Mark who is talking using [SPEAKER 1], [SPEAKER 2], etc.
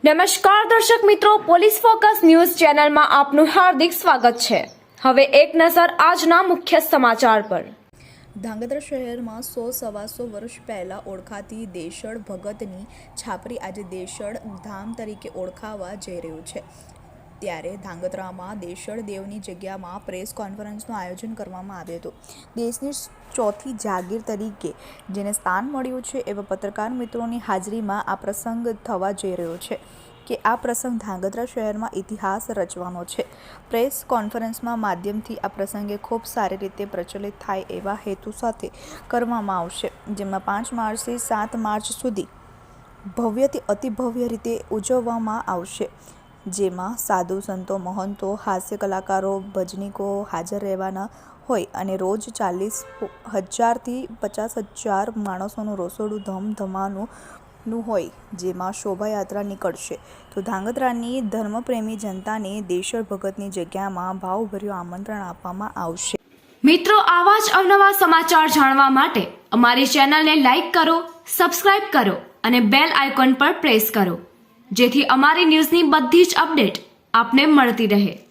[SPEAKER 1] નમસ્કાર દર્શક મિત્રો, પોલીસ ફોકસ ન્યૂઝ ચેનલમાં આપનું હાર્દિક સ્વાગત છે। હવે એક નજર આજના મુખ્ય સમાચાર પર।
[SPEAKER 2] ધાંગધ્રા શહેરમાં 100-125 વર્ષ પહેલા ઓળખાતી દેશળ ભગતની છાપરી આજે દેશળ ધામ તરીકે ઓળખાવા જઈ રહ્યું છે। ત્યારે ધાંગધ્રામાં દેશળ દેવની જગ્યામાં પ્રેસ કોન્ફરન્સનું આયોજન કરવામાં આવ્યું હતું। દેશની ચોથી જાગીર તરીકે જેને સ્થાન મળ્યું છે એવા પત્રકાર મિત્રોની હાજરીમાં આ પ્રસંગ થવા જઈ રહ્યો છે કે આ પ્રસંગ ધાંગધ્રા શહેરમાં ઇતિહાસ રચવાનો છે। પ્રેસ કોન્ફરન્સમાં માધ્યમથી આ પ્રસંગે ખૂબ સારી રીતે પ્રચલિત થાય એવા હેતુ સાથે કરવામાં આવશે, જેમાં 5 માર્ચથી 7 માર્ચ સુધી ભવ્યથી અતિભવ્ય રીતે ઉજવવામાં આવશે, જેમાં સાધુ સંતો, મહંતો, હાસ્ય કલાકારો, ભજનીકો હાજર રહેવાના હોય અને રોજ 40,000થી 50,000 માણસોનું રસોડું ધમધમાનું હોય, જેમાં શોભાયાત્રા નીકળશે। તો ધાંગધ્રાની ધર્મપ્રેમી જનતાને દેશળ ભગતની જગ્યામાં ભાવભર્યું આમંત્રણ આપવામાં આવશે।
[SPEAKER 1] મિત્રો, આવા જ અવનવા સમાચાર જાણવા માટે અમારી ચેનલને લાઈક કરો, સબસ્ક્રાઇબ કરો અને બેલ આઇકોન પર પ્રેસ કરો, જેથી અમારી ન્યૂઝની બધી જ અપડેટ આપને મળતી રહે।